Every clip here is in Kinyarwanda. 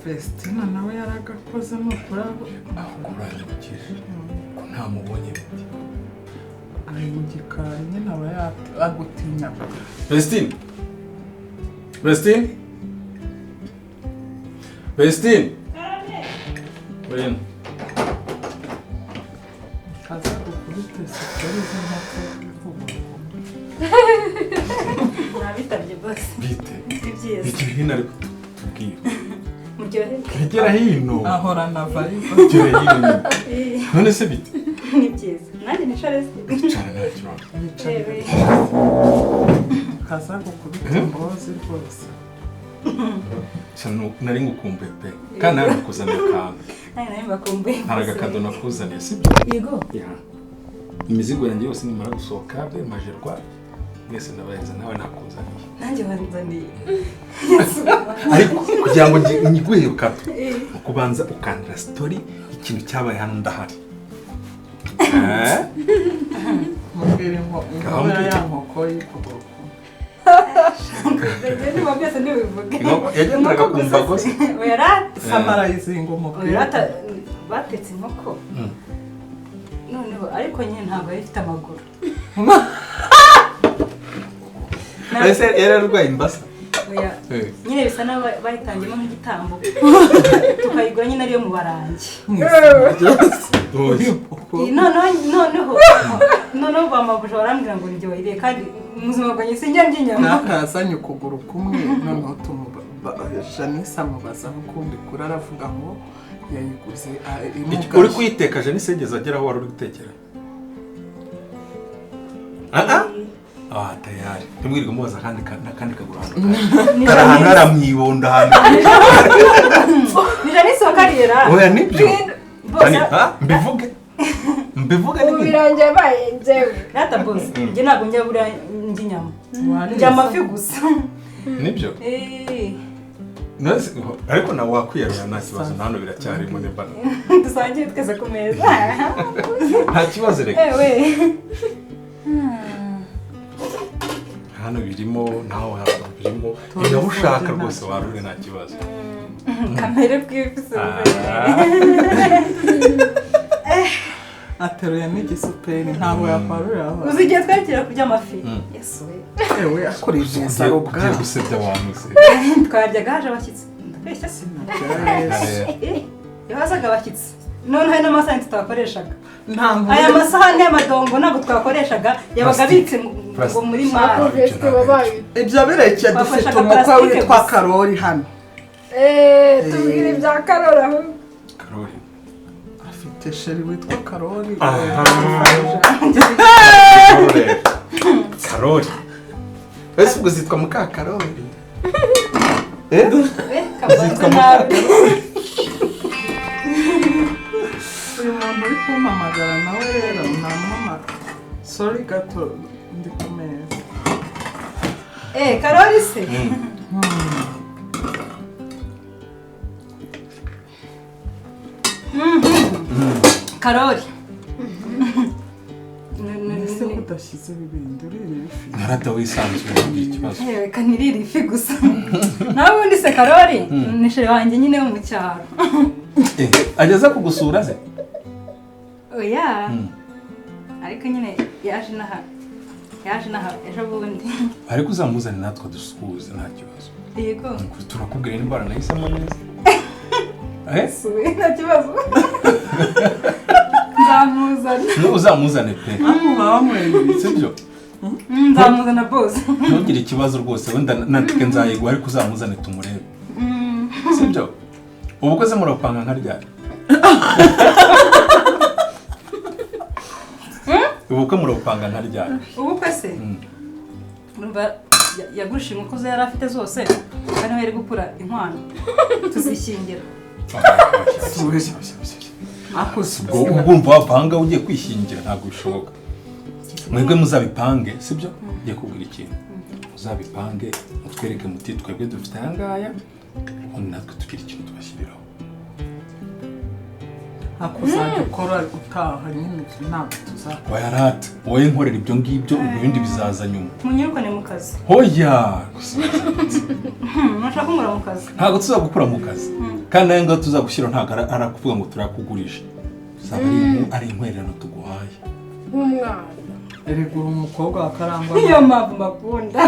Vestina nawe yaragakoze n'ukurabo akuranye bukije ko nta mubonye ari mu gikari nyine aba agutinya Vestine Wena kaza gukubita sikari z'inkoko nabitabye boss bite ibyiza ikihina ariko tubwire muryohe kegera hino ahora na vibe kegera hino none se bite ni byiza nanjye nishare cyane nacyo kaza gukubita imbozi rwose cyane nari ngukumbuye pe kandi nawe nakuzaniye akantu nari bakumbuye hari agakado nakuzaniye sibyo yego imizigo yanjye yose nimara gusohoka majerwa mwese nabayenza nawe nakuzaniye nanjye wanzaniye ariko kugira ngo nyiguhe ukato ukubanza ukandira story ikintu cyabaye hano ndahari mubwire ngo ya nkoko y'ikuguru Ndende mabese nibivuge. Yagendaga kumva gose. Oya summarizinga umupira. Batetse inkoko. Noneho ariko nyine ntabwo ifite amaguru. Ese era rwaye imbasa. Oya. Nyine bisa na bayitangiyemo nk'igitambo. Tukayigura nyine ariyo mu barangi. Noneho bamabuja barambwira ngo njye wayiriye kandi muzima bwanjye sinjya nginyama. Nakazanye ukuguru kumwe noneho Janisa mubaza ukundi kuri aravuga ngo yayiguze uri kuyiteka Janisa yigeze agera aho wari uri gutekera. Tayari. Tumwirwe mubaza kandi kaguru hano. Karahana aramwibonda hano. Ni Janisa wakarira. Oya nibyo. Mbivuge ni birangiye baye njewe. Rata boss. Nje ntabwo njya bura nginyama. Njya amafi gusa. Nibyo. Nasi ariko na wakwiyarura nta kibazo hano biracyari mu nebana. Dusangiye twese ku meza. Nta kibazo reka. Hano birimo naho birimo niba ushaka rwose warure nta kibazo. Kamere bwifise. Ateruye n'igisuperi ntabwo yakwarura aho. Uzigiye twakira kurya amafi. Yesu we. Ewe akoresheje saro bwa. Gusebya abantu se. Twarya gaje abakitse. Ndabeshya sinacyo. Yabazaga abakitse. None hari n'amasahani tutakoreshaga. Aya masahani y'amadongo ntabwo twakoreshaga yabaga bitse ngo muri mari. Ibyo bireke dufite umukwe witwa Karori hano. Tubwire ibya Karori aho. Karori. Afite sheri witwa Karori. Karori. Ese ubwo zitwa muka Karori. Zitwa muka Karori. Uyu muntu uri kumpamagara nawe rero namuhamagara. Sorry gato ndi ku meza. Karori se. Karori. Nese kudashyize bibindi urire ifi. Narata wisanzwe ikibazo. Kanirira ifi gusa. Nawe undi se Karori ni shere wanjye nyine mu cyaro. Ageza kugusura ze? Oya. Ariko nyine yaje naha ejo bundi. Ariko uzamuzana natwe dusukuze nta kibazo. Yego. Turakubwira indwara nahisemo neza. Suwe nta kibazo. Nzamuzana. Uzamuzane pe. Sibyo? Nzamuzana boss. Ntugire ikibazo rwose wenda natike nzayigwa ariko uzamuzane tumurebe. Sibyo? Ubukoze muropanga nka ryari? Ubukwe muropanga nka ryari? Ubukwe se? Urumva yagusha inkoko ze yari afite zose kandi we yari gukura inkwano tuzishingira. Ubwo wapanga ugiye kwishingira ntabwo bishoboka. Mwebwe muzabipange sibyo? Ngiye kubwira ikintu. Muzabipange mutwereke muti twebwe dufite angaya ubundi natwe tugira ikintu tubashyiriraho. Akuzajya ukora utaha nyine ntabwo tuzakora. Wayarata wowe nkorera ibyo ngibyo ibindi bizaza nyuma. Munyirukane mu kazi. Hoya Nashaka kumura mu kazi. Ntabwo tuzagukura mu kazi. Kandi nawe ngo tuzagushyira ntabwo arakuvuga ngo turakugurisha. Saba ari inkwererano tuguhaye. Nk'umwana. Erigura umukobwa wa Karangwa. Iyo mpamvu mbakunda.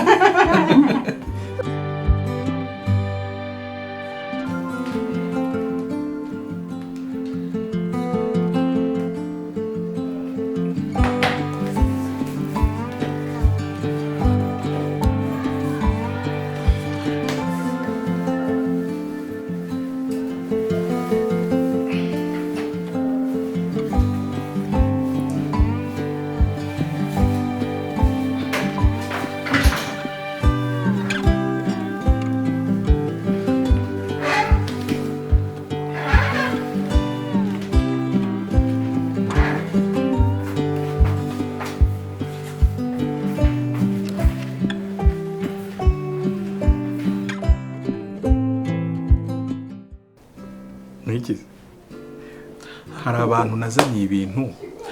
Hari abantu nazaniye ibintu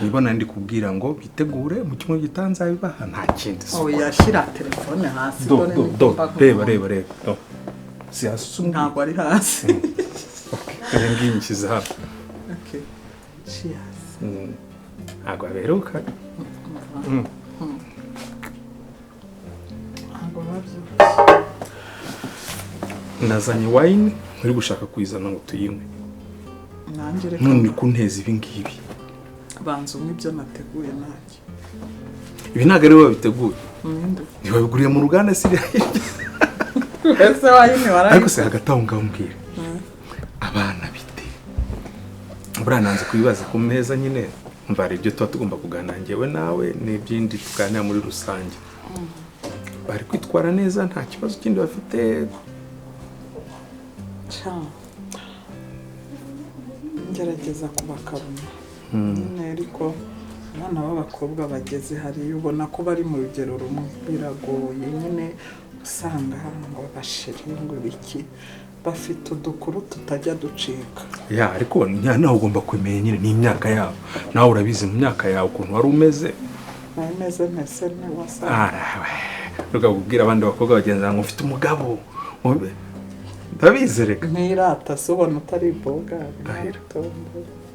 nibona ndi kubwira ngo bitegure mu kimwe gitanza bibaha nta kindi. Oh yashira telefone hasi reba do si hasi ntabwo ari hasi. Okay ngiye nshyize hano. Okay cheers. Ntabwo aberuka. Nazanye wine uri gushaka kuyizana ngo tuyinywe. Nanjye reka none kunteza ibi ngibi. Banza umwe ibyo nateguye nanjye. Ibi ntabwo ari wowe biteguye. Ntibabiguriye mu ruganda siriya. Ese wayine waraye. Ariko se hagati aho ngaho mbwira. Abana bite. Burananze kubibaza ku meza nyine. Umva ari ibyo tuba tugomba kuganira njyewe nawe n'ibyindi tuganira muri rusange. Bari kwitwara neza nta kibazo kindi bafite. Ngerageza kubakaruma. Ariko abana b'abakobwa bageze hari ubona ko bari mu rugero rumwe biragoye nyine usanga ngo bashiri ngo biki bafite udukuru tutajya ducika. Ya ariko nawe ugomba kumenya nyine n'imyaka yabo. Nawe urabizi mu myaka yawe ukuntu wari umeze. Meze ne wasa. Rugabubwira abandi bakobwa bagenza ngo ufite umugabo. Ndabizereka. Ntirata sobona utari boga.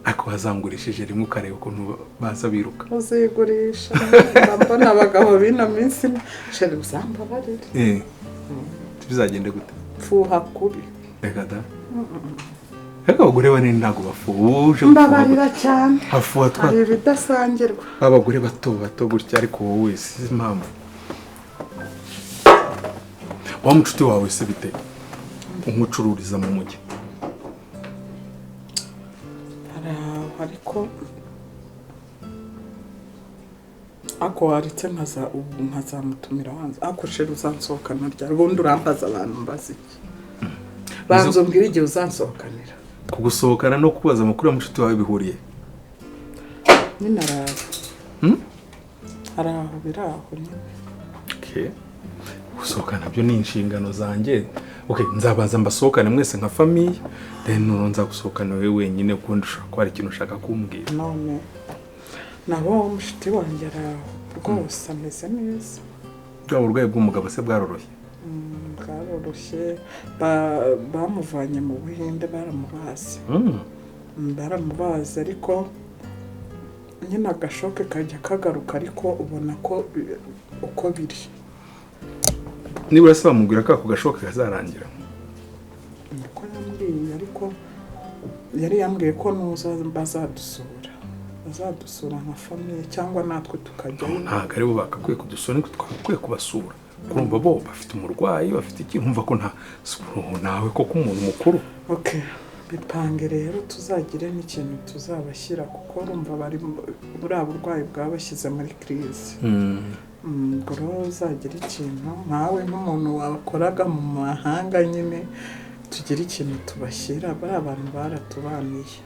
Ako bazangurishije rimwe ukareba ukuntu baza biruka. Uzigurisha. Mbona abagabo bino minsi sheri uzamba barire. Bizagende gute? Fuha kubi. Reka da. Reka abagore bane ntago bafuje. Mbabarira cyane. Hafuha twa. Hari ibidasangirwa. Abagore bato gutya ariko wowe si impamvu. Wa mucuti wawe se bite? Umucururiza mu mujyi. Ariko ako waritse nkazamutumira hanze. Ako sheri uzansohokana ryari ubundi urambaza abantu mbazi iki. Banzo mbwira igihe uzansohokanira. Kugusohokana no kubaza amakuru ya mucuti wawe bihuriye. Ni naraho. Araho biraho nyine. Okay. Gusohokana byo ni inshingano zanjye. Okay, nzabaza mbasohokane mwese nka famille. Then nonza gusohokana wewe wenyine kundi ushaka ko hari ikintu ushaka kumbwira. None nabo mushiti wanjye araho rwose ameze neza. Bwa urwaye bw'umugabo se bwaroroshye. Bwaroroshye bamuvanye mu Buhinde baramubaze. Baramubaze ariko nyine agashoke kajya kagaruka ariko ubona ko uko biri. Nibura se bamubwira ko ako gashoke kazarangira. Niko yambwiye ariko yari yambwiye ko nuza bazadusura nka famille cyangwa natwe tukajyayo. Ntabwo ari bo bakakwiye kudusura niko twakwiye kubasura. Kurumva bo bafite umurwayi bafite ikintu umva ko nta nawe koko umuntu mukuru. Okay, bipange rero tuzagire n'ikintu tuzabashyira kuko urumva bari buri aburwayi bwabashyize muri crise. Goro uzagira ikintu nkawe nk'umuntu wakoraga mu mahanga nyine tugira ikintu tubashyira bari abantu baratubaniye.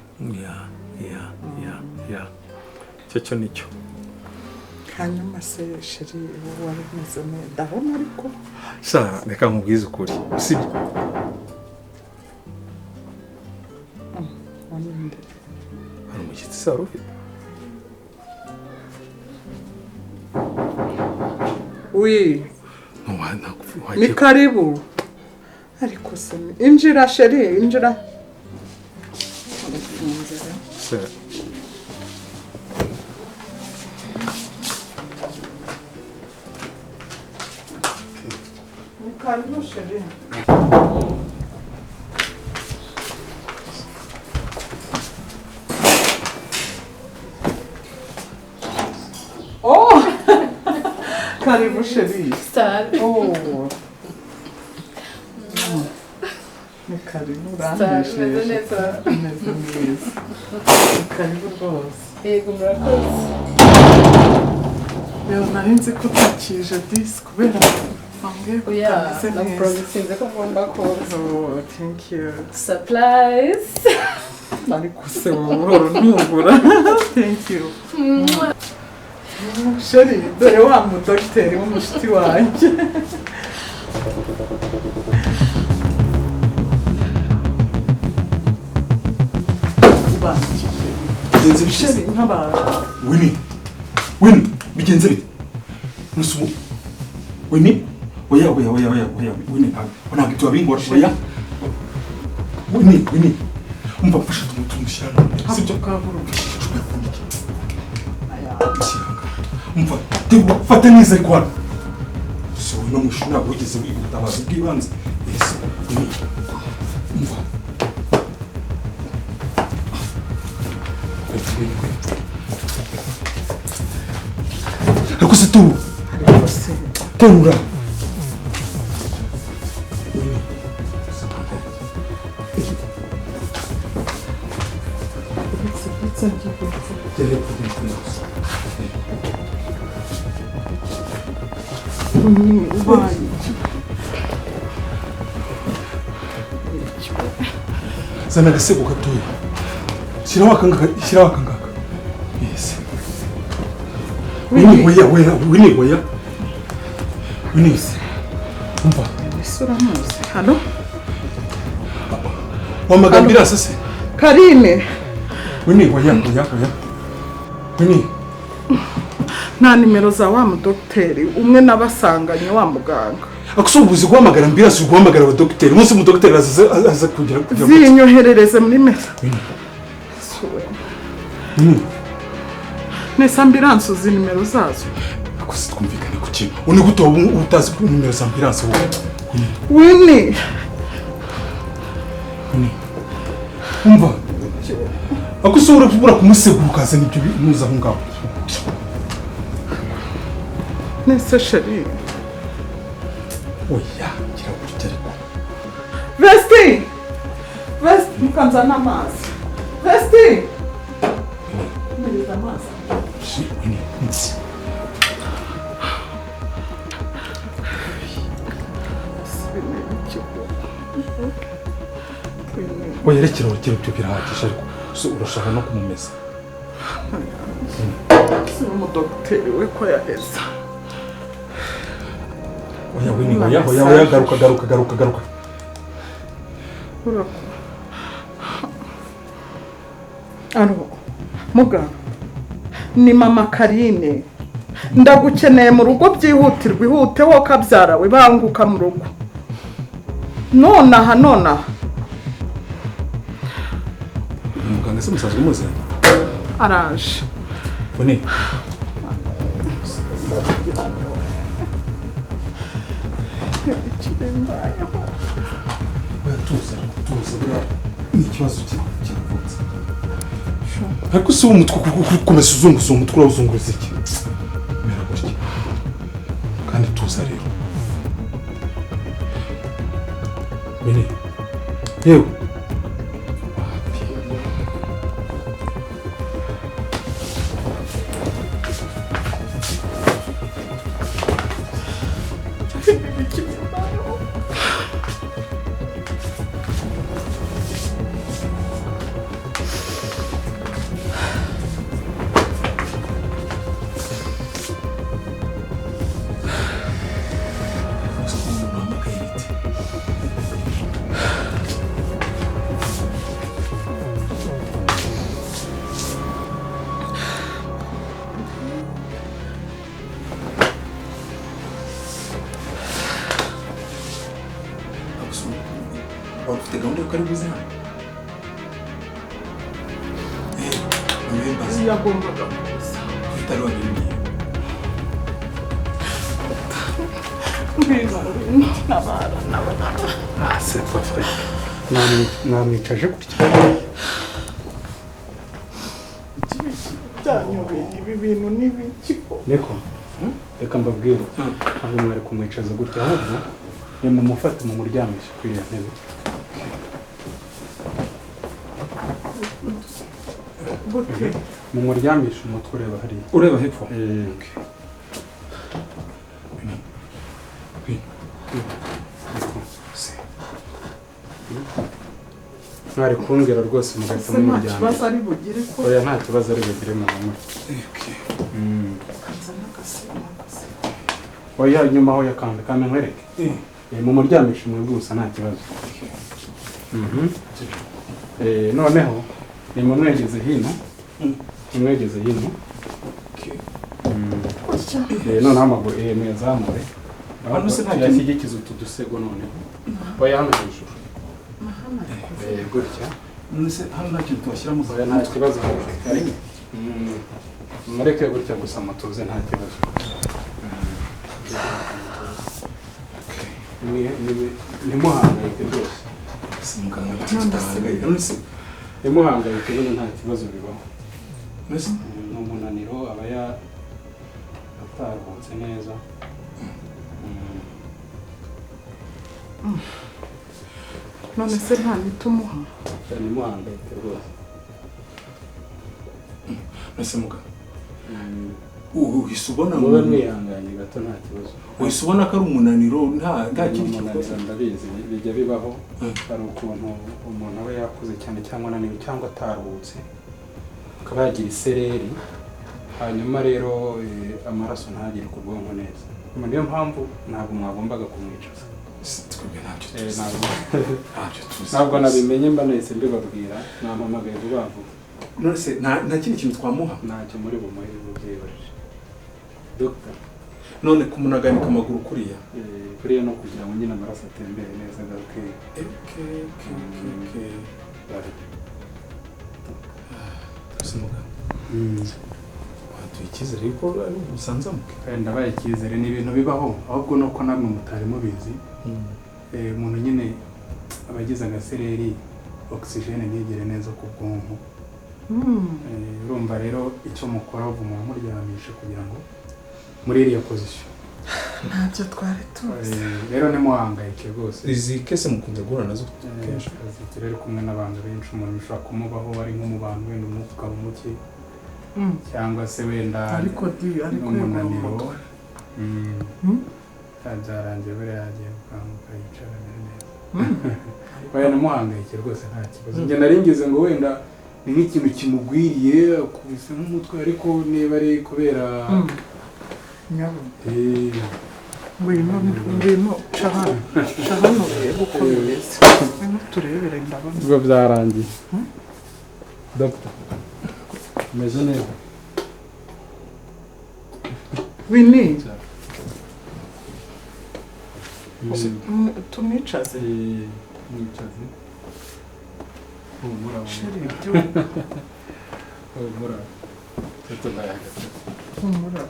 Cyo nicyo. Hanyuma se sheri wari meze neza ndabona ariko sa reka nkubwize ukuri usibye hari umushyitsi se wari ufite. Oui. Ni karibu. ariko se injira sheri injira Se. karibu sheri oh karibu sheri Sal. oh ni karibu urandesheje Meze neza. meze neza ni karibu rwose Yego murakoze. rero nari nzi ko utakije disi kubera wambwiye ko Oya, utameze na neza promisinze ko ngomba kuza. oh thank you Surprise. ariko se buhoro ntungura thank you sheri dore wa mudogiteri w'umushiti wanjye Bigenze sheri bite? nk'abantu Wini, bigenze bite? Nusubu. Wini? Oya, Wini, ntabwo ibyo wabingora, oya. Wini. Umva fasha tumushyirana. Sibyo? Umva, fata neza ariko hano. So, no mushina wigeze ubutabazi bw'ibanze. Yes. Wini. Umva. Ariko se tu, ariko se terura. Zana agasego gatoya. Shyiraho akangaka. Yes. Wini, oya. Wini. Umva. isura muzi hano Wamagambira sase. Karine Wini, oya. Wini. nta nimero za wa mudogiteri umwe nabasanganye wa muganga Akusubuzi guhamagara ambulance guhamagara abadogiteri. Umunsi umudogiteri aza kugira zinyoherereze muri mesa Wini. nesa ambulance uzi nimero zazo Akusi twumvikane ku kintu. Uni gute utazi ku nimero za ambulance wowe. Wini Umva. Akusubura kubura kumusegura ukaza nibyo bimuza aho ngaho. nese sheri Oya, kira kujya ariko. Vesti mukanzana amazi Vesti muriza amazi Wini. Oya rekera ibyo birahagije ariko so urashaka no kumumeza. si umudogiteri we ko yaheza Oya Wini, oya garuka. aro muga ni mama Karine ndagukeneye mu rugo byihutirwa ihute wo kabyara we banguka mu rugo nonaha Muganga se musaza umuze. araje Wini. Oya tuza. Ni ikibazo kiravutse. Ariko si umutwe kukomeza uzunguza umutwe urawuzunguza iki? Mera gutya. Kandi tuza rero. Wini. Yewe. waba ufite gahunda yo kari buze hano Mbabazi yagombaga kuza utari wabimbwiye c'est pas vrai namwicaje gutya byanyobeye ibi bintu n'ibikiko niko reka mbabwire ntabwo mwari kumwicaza gutya ahubwo nimumufate mu muryamishe kuri iyo ntebe gute mu muryamishe umutwe ureba hariya ureba hepfo mwari kumbwira rwose mugahita nta mumuryamisha kibazo ari bugire ko oya nta kibazo ari bugire mu mamuri kanza n'agasima oya nyuma aho yakanda kandi nkwereke mu muryamishe mu gusa nta kibazo noneho nimumwegeze hino nimwegeze hino noneho amaguru mwezamure Hano se nta kintu- yashyigikiza utu dusego noneho oya hano hejuru gutya none se hano nta kintu tubashyiramo oya nta kibazo mureke gutya gusa mutuze nta kibazo ntimuhangayike rwose ntimuhangayike nyine nta kibazo bibaho ni umunaniro aba ataruhutse neza none se nta miti umuha ntimuhangayike rwose ese muga uhise ubona mube mwihanganye gato nta kibazo uhise ubona ko ari umunaniro nta kindi umunaniro kibazo ndabizi bijya bibaho hari ukuntu umuntu aba yakuze cyane cyangwa ananiwe cyangwa ataruhutse akaba yagira isereri hanyuma rero amaraso ntagere ku bwonko neza niyo mpamvu ntabwo mwagombaga kumwicaza twebwe ntacyo tuzi ntabwo nabimenye mba nahise mbibabwira nampamagaye vuba vuba none se nta kindi kintu twamuha ntacyo muri bumuhe bubyibarije dogita none kumunaganika amaguru kuriya kuriya no kugira ngo nyine amaraso atembere neza agaruke waduha icyizere ko ari ubusanzamuke ndabaye icyizere ni ibintu bibaho ahubwo nuko namwe mutari mubizi umuntu nyine aba agize agasereri oxygene ntigere neza ku bwonko urumva rero icyo mukora uva muryamisha kugira ngo muri iriya pozisiyo ntabyo twari tuzi rero ntimuhangayike rwose izi kese mukunze guhura nazo kenshi rero uri kumwe n'abantu benshi umuntu ushobora kumubaho ari nko mu bantu wenda umwuka ukaba muke cyangwa se wenda ariko n'umunaniro byarangiye buriya yagiye gukanguka yicara ameze neza oya ntimuhangayike rwose nta kibazo njye nari ngize ngo wenda ni nk'ikintu kimugwiriye akubise nk'umutwe ariko niba ari kubera ngwino ca hano urebe uko bimeze ngwino turebere ndabona ubwo byarangiye dogita umeze neza wini tumwicaze mwicaze humura sheri ibyo humura tutubaye hagati humura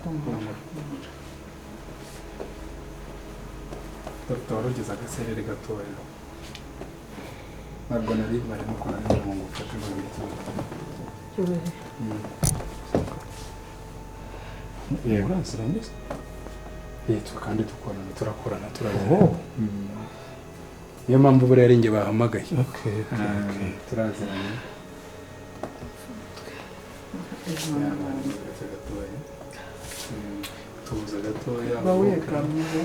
dogita wari ugize agaserere gatoya ntabwo nari barimo kurangira ngo ngufashe ngo bikire uranzira neza yitwa kandi turakorana turaziranye niyo mpamvu buriya ari njye bahamagaye turaziranye tubuza gatoya bawegamiye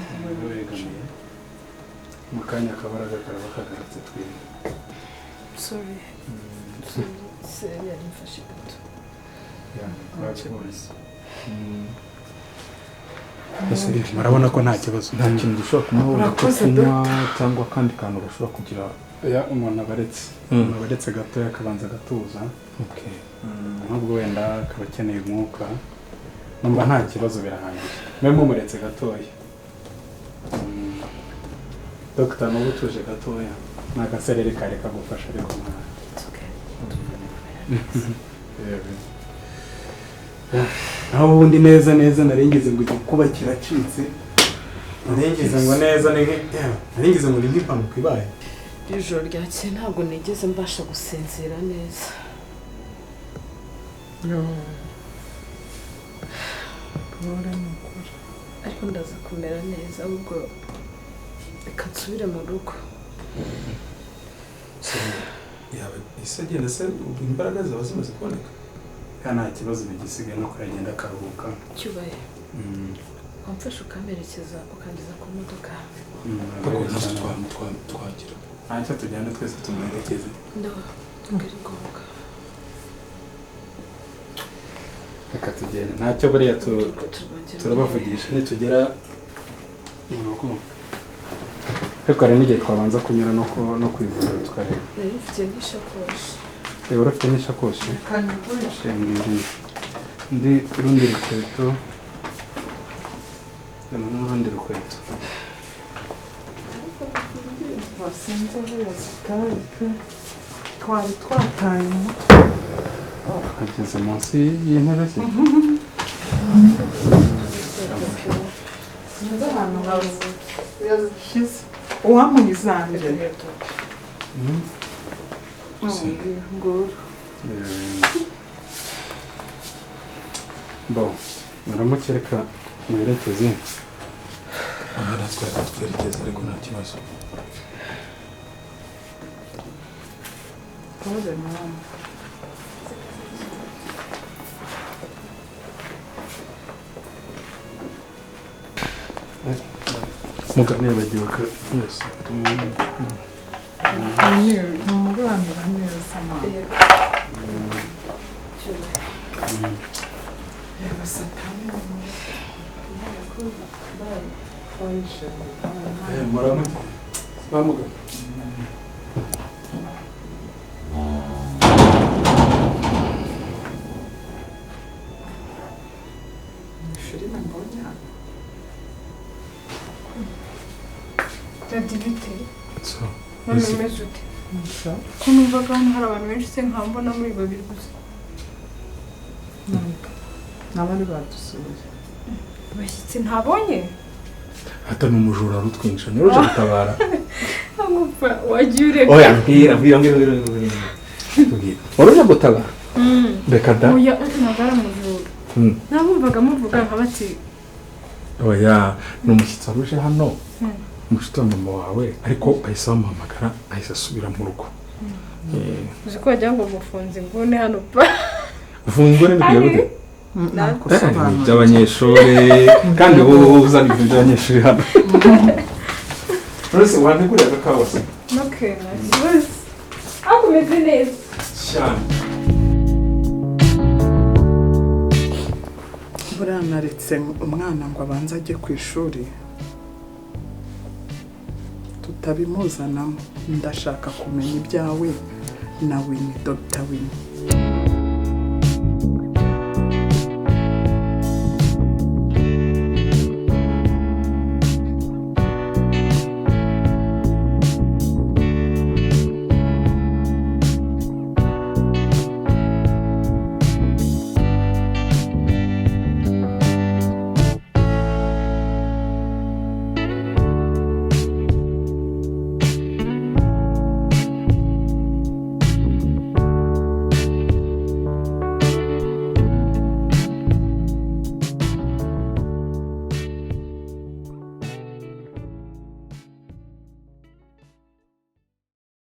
mu kanya akabaraga karaba kagarutse twine Sorry. Yari mfashe gato. murabona ko nta kibazo nta kintu dushobora kumuha ko kunywa cyangwa akandi kantu gashobora kugira umuntu abaretse gatoya akabanza agatuza nk'ubwo wenda akaba akeneye umwuka numva nta kibazo birahagije mbe mumuretse gatoya Dr. n'ubu tuje gatoya ni agasereri kare kagufasha ariko mwana aho ubundi neza narengize ngo kuba kiracitse narengize ngo neza narengize ngo ni nk'impanuka ibaye ijoro ryakeye ntabwo nigeze mbasha gusinzira neza ariko ndaza kumera neza ahubwo reka nsubire mu rugo yaba ise agenda se imbaraga zaba zimaze kuboneka nta kibazo bigisigaye no kuragenda akaruhuka cyubaye wamfasha ukamerekeza ukangeza ku modoka twagira ntacyo tujyana twese tumuherekeze tugere ngombwa reka tugende ntacyo buriya turabavugisha nitugera mu rugo ariko hari n'igihe twabanza kunyura no kwivura tukareba nari mfite nk'ishakoshi urafite n'ishakoshi ndi urundi rukweto n'urundi rukweto wasinze aho twari twataye umutwe ageze munsi y'intebe ze sinzi ahantu yazishyize uwamuhizanire muramuke reka muherekeze natwe twerekeza ariko nta kibazo mugabo yabagiwe ko yose umuburanira neza muramuke bamuga filime mbonye Radivite so none umeze ute ko numvaga hano hari abantu benshi se nkambona muri babiri gusa n'abari badusuye abashyitsi ntabonye hata n'umujura arutwinjira niwe uje gutabara agupfa wagiye ureka oya mbwira waruje gutabara reka da oya ntabwo ari amajoro nabumvaga muvuga nka bati oya ni umushyitsi waruje hano umushyitsi wa mama wawe ariko bahise bamuhamagara ahise asubira mu rugo uzi ko wagira ngo mufunze inguni hano pa ufunga inguni bikwiye gute by'abanyeshuri kandi wowe uzana ibintu by'abanyeshuri hano uretse wantegurira agakawa se okay nta kibazo ariko umeze neza cyane buriya naretse umwana ngo abanze ajye ku ishuri tutabimuzanamo ndashaka kumenya ibyawe na Winnie Dr. Winnie